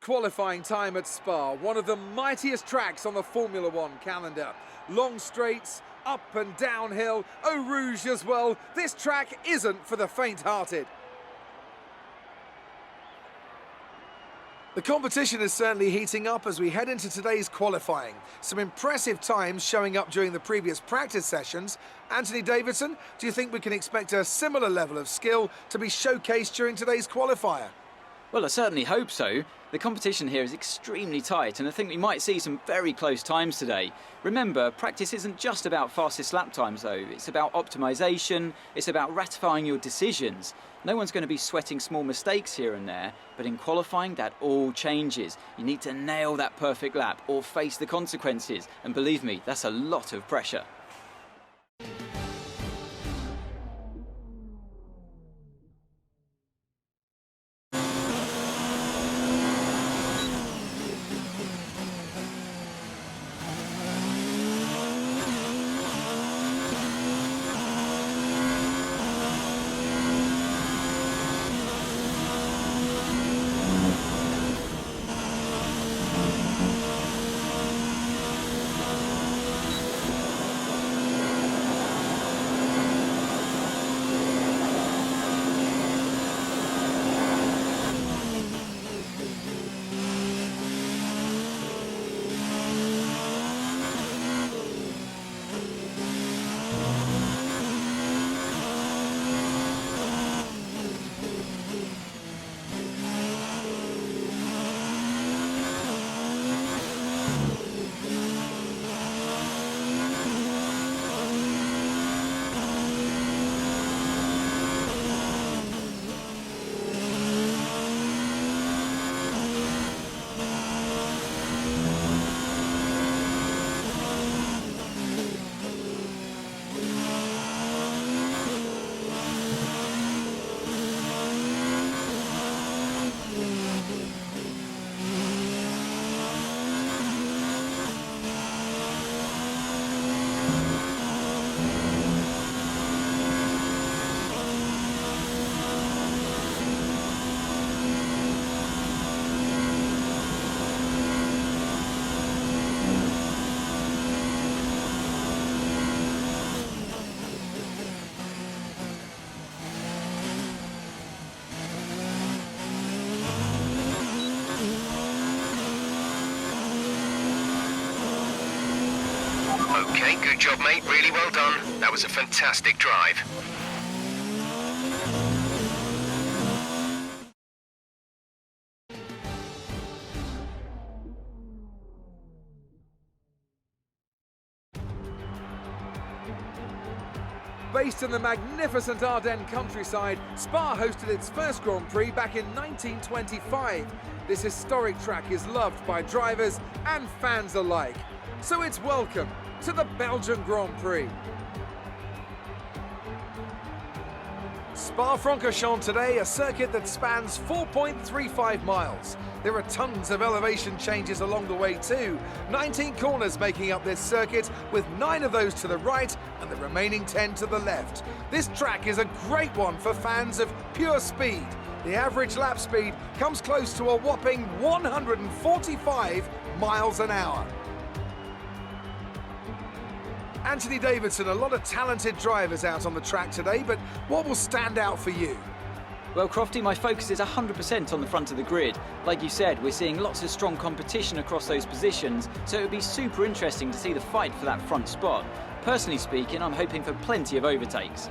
qualifying time at Spa, one of the mightiest tracks on the Formula One calendar. Long straights, up and downhill, Eau Rouge as well. This track isn't for the faint-hearted. The competition is certainly heating up as we head into today's qualifying. Some impressive times showing up during the previous practice sessions. Anthony Davidson, do you think we can expect a similar level of skill to be showcased during today's qualifier? Well, I certainly hope so. The competition here is extremely tight, and I think we might see some very close times today. Remember, practice isn't just about fastest lap times though. It's about optimization, it's about ratifying your decisions. No one's going to be sweating small mistakes here and there, but in qualifying that all changes. You need to nail that perfect lap or face the consequences, and believe me, that's a lot of pressure. Okay, good job, mate. Really well done. That was a fantastic drive. Based in the magnificent Ardennes countryside, Spa hosted its first Grand Prix back in 1925. This historic track is loved by drivers and fans alike. So it's welcome to the Belgian Grand Prix. Spa-Francorchamps today, a circuit that spans 4.35 miles. There are tons of elevation changes along the way too. 19 corners making up this circuit, with 9 of those to the right and the remaining 10 to the left. This track is a great one for fans of pure speed. The average lap speed comes close to a whopping 145 miles an hour. Anthony Davidson, a lot of talented drivers out on the track today, but what will stand out for you? Well, Crofty, my focus is 100% on the front of the grid. Like you said, we're seeing lots of strong competition across those positions, so it would be super interesting to see the fight for that front spot. Personally speaking, I'm hoping for plenty of overtakes.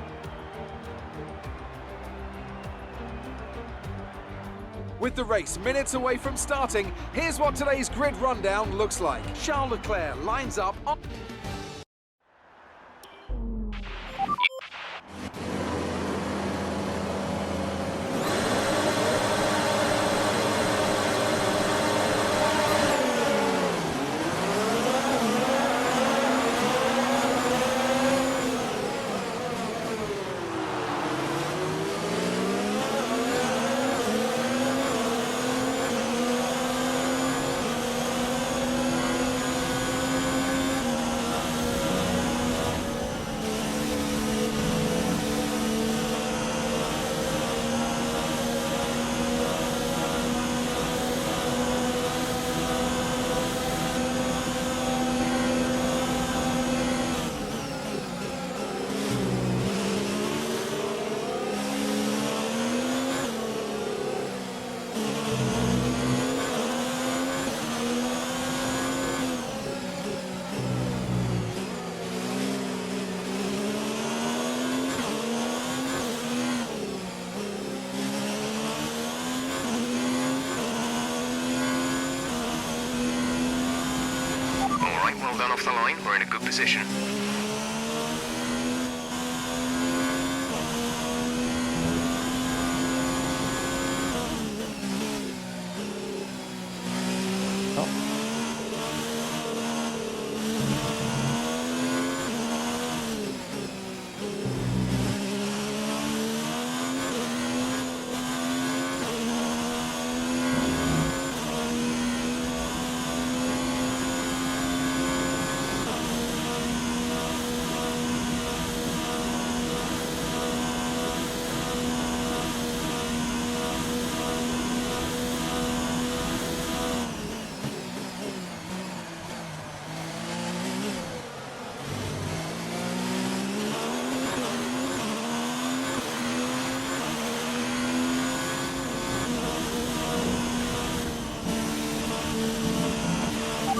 With the race minutes away from starting, here's what today's grid rundown looks like. Charles Leclerc lines up on... off the line, we're in a good position.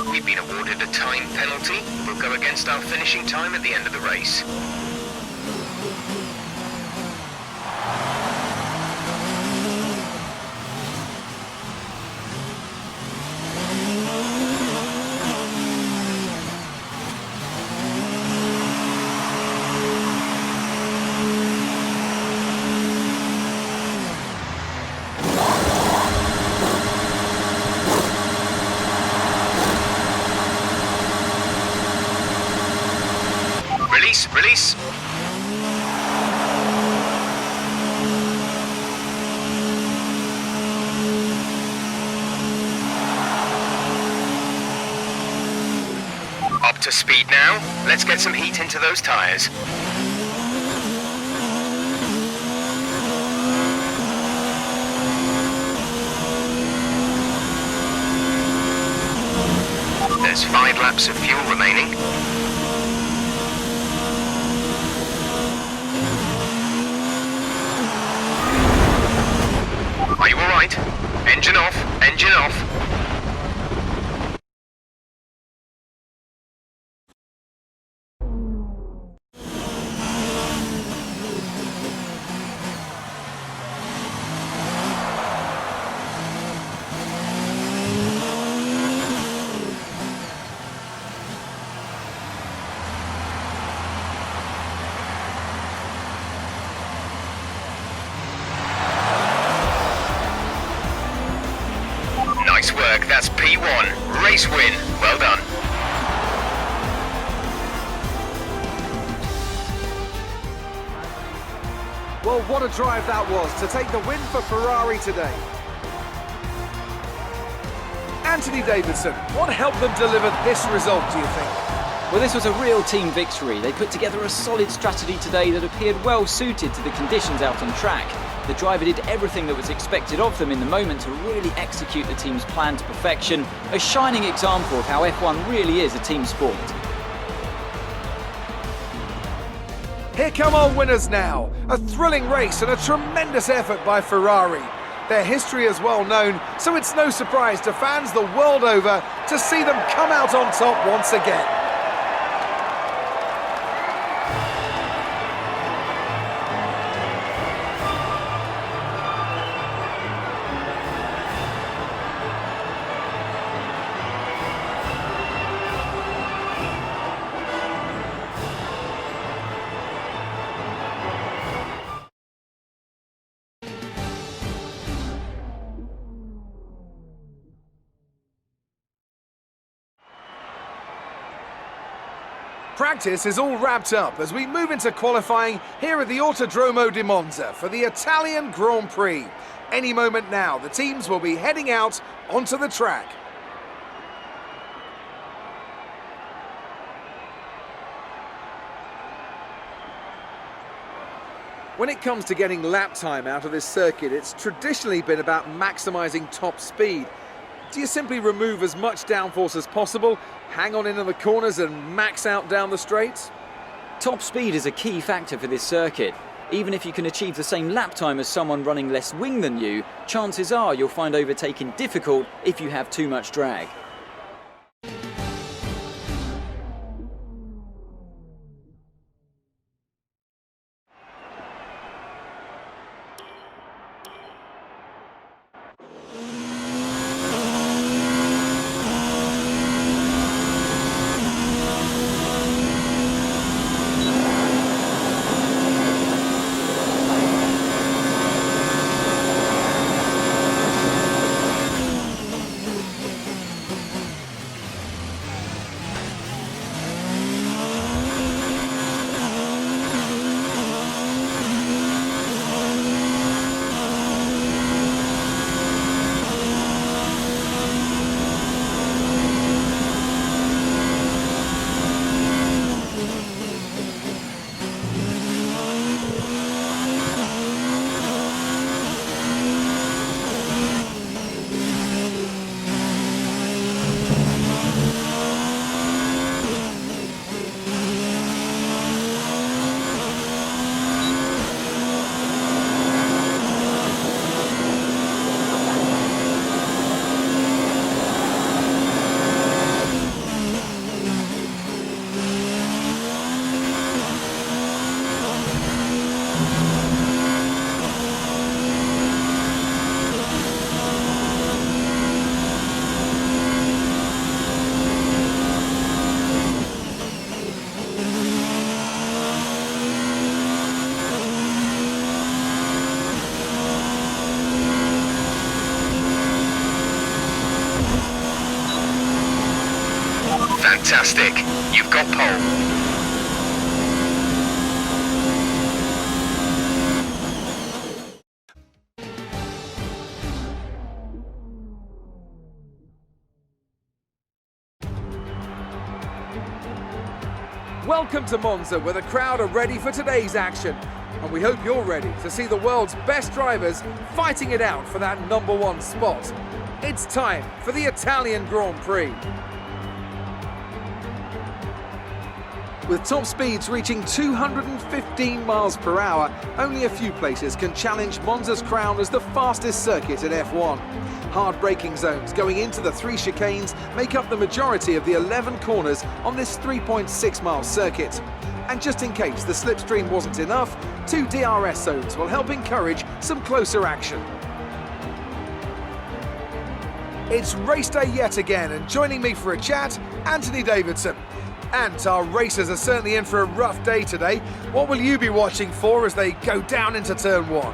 We've been awarded a time penalty. We'll go against our finishing time at the end of the race. Release. Up to speed now. Let's get some heat into those tyres. There's 5 laps of fuel remaining. Are you all right? Engine off, engine off. Nice work, that's P1. Race win. Well done. Well, what a drive that was to take the win for Ferrari today. Anthony Davidson, what helped them deliver this result, do you think? Well, this was a real team victory. They put together a solid strategy today that appeared well suited to the conditions out on track. The driver did everything that was expected of them in the moment to really execute the team's plan to perfection. A shining example of how F1 really is a team sport. Here come our winners now. A thrilling race and a tremendous effort by Ferrari. Their history is well known, so it's no surprise to fans the world over to see them come out on top once again. Practice is all wrapped up as we move into qualifying here at the Autodromo di Monza for the Italian Grand Prix. Any moment now, the teams will be heading out onto the track. When it comes to getting lap time out of this circuit, it's traditionally been about maximising top speed. Do you simply remove as much downforce as possible, hang on into the corners and max out down the straights? Top speed is a key factor for this circuit. Even if you can achieve the same lap time as someone running less wing than you, chances are you'll find overtaking difficult if you have too much drag. Fantastic. You've got pole. Welcome to Monza, where the crowd are ready for today's action. And we hope you're ready to see the world's best drivers fighting it out for that #1 spot. It's time for the Italian Grand Prix. With top speeds reaching 215 miles per hour, only a few places can challenge Monza's crown as the fastest circuit in F1. Hard braking zones going into the 3 chicanes make up the majority of the 11 corners on this 3.6-mile circuit. And just in case the slipstream wasn't enough, 2 DRS zones will help encourage some closer action. It's race day yet again, and joining me for a chat, Anthony Davidson. And our racers are certainly in for a rough day today. What will you be watching for as they go down into turn 1?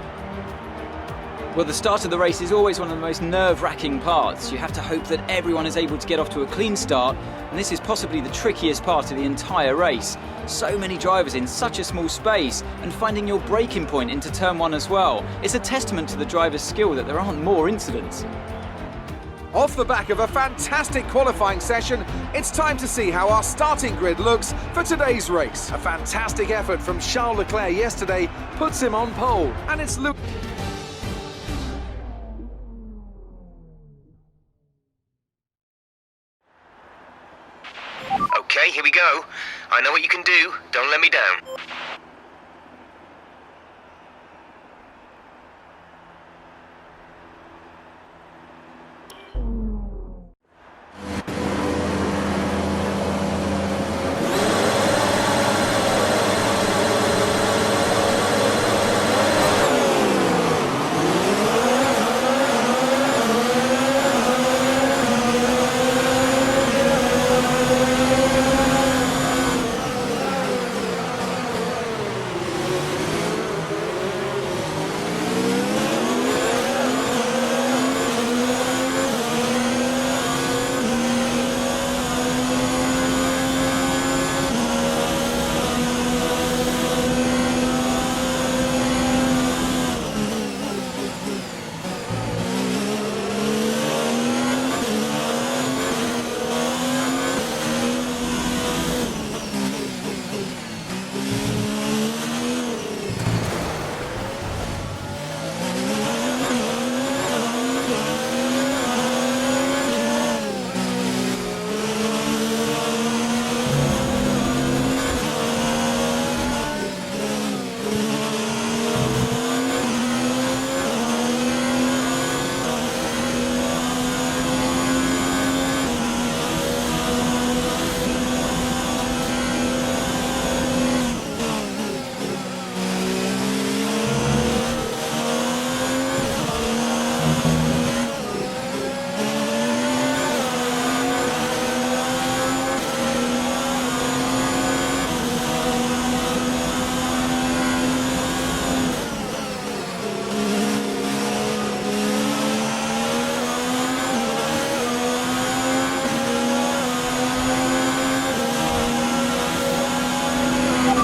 Well, the start of the race is always one of the most nerve-wracking parts. You have to hope that everyone is able to get off to a clean start, and this is possibly the trickiest part of the entire race. So many drivers in such a small space, and finding your braking point into turn 1 as well. It's a testament to the driver's skill that there aren't more incidents. Off the back of a fantastic qualifying session, it's time to see how our starting grid looks for today's race. A fantastic effort from Charles Leclerc yesterday puts him on pole, and it's Luke. Okay, here we go. I know what you can do. Don't let me down.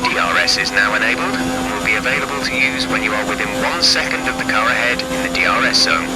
DRS is now enabled and will be available to use when you are within 1 second of the car ahead in the DRS zone.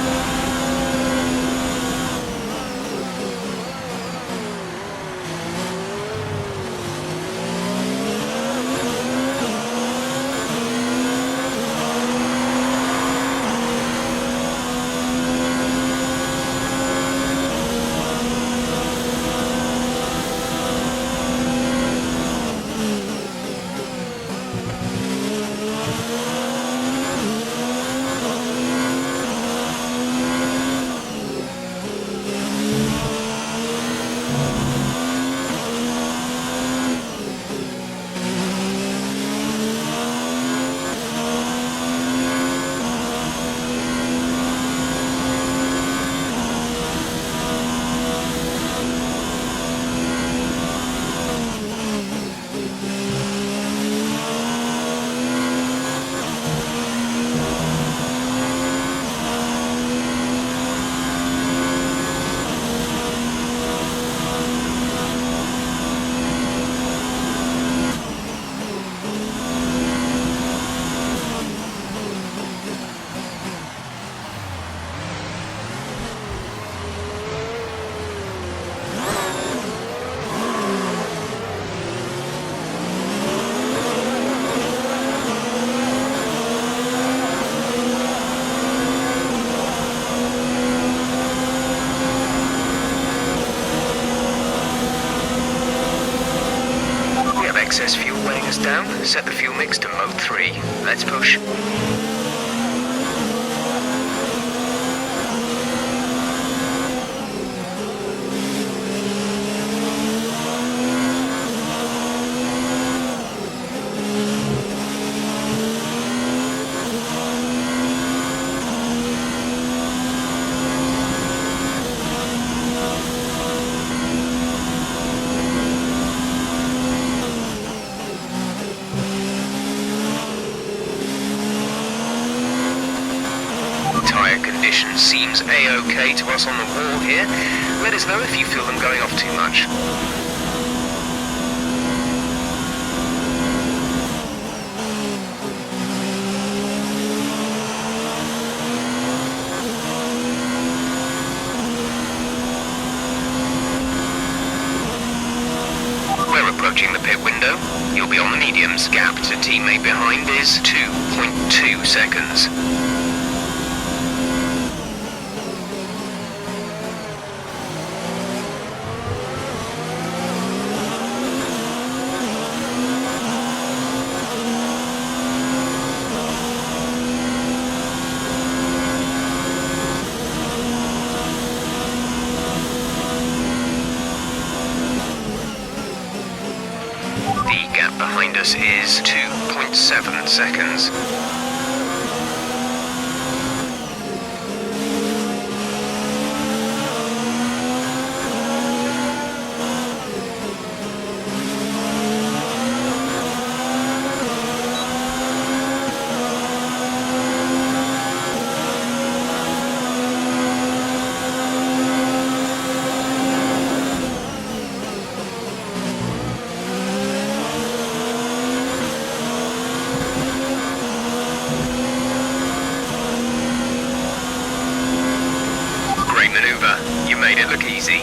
excess fuel weighing us down. Set the fuel mix to mode 3. Let's push. Tyre condition seems A-OK to us on the wall here. Let us know if you feel them going off too much. We're approaching the pit window. You'll be on the mediums. Gap to teammate behind is 2.2 seconds. The gap behind us is 2.7 seconds. Maneuver. You made it look easy.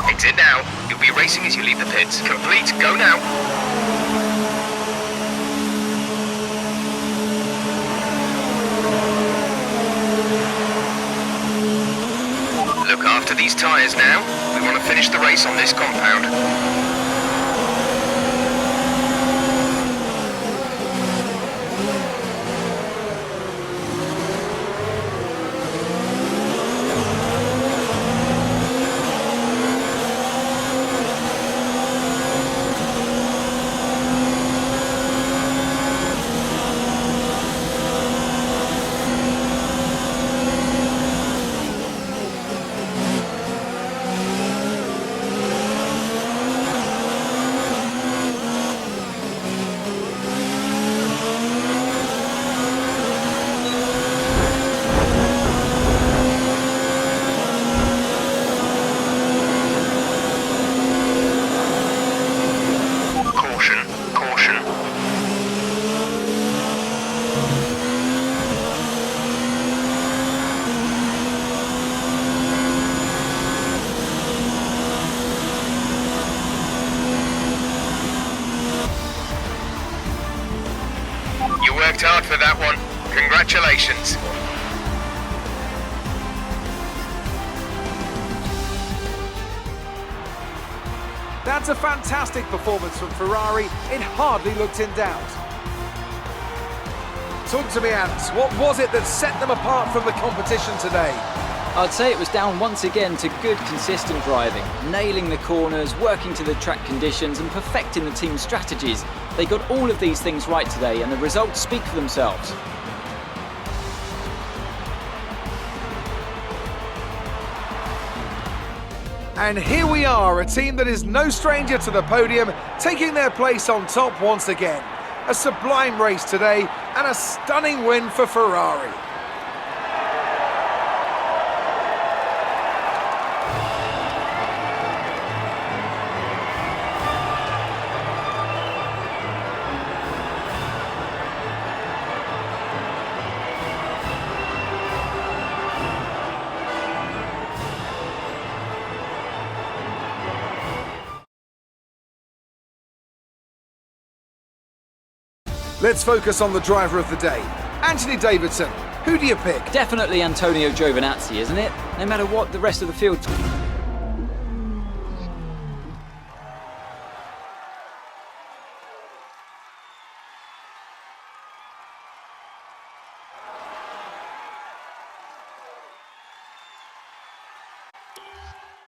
Exit now. You'll be racing as you leave the pits. Complete. Go now. Look after these tyres now. We want to finish the race on this compound. You worked hard for that one. Congratulations. That's a fantastic performance from Ferrari. It hardly looked in doubt. Talk to me, Ants. What was it that set them apart from the competition today? I'd say it was down once again to good, consistent driving, nailing the corners, working to the track conditions and perfecting the team's strategies. They got all of these things right today and the results speak for themselves. And here we are, a team that is no stranger to the podium, taking their place on top once again. A sublime race today and a stunning win for Ferrari. Let's focus on the driver of the day. Anthony Davidson, who do you pick? Definitely Antonio Giovinazzi, isn't it? No matter what the rest of the field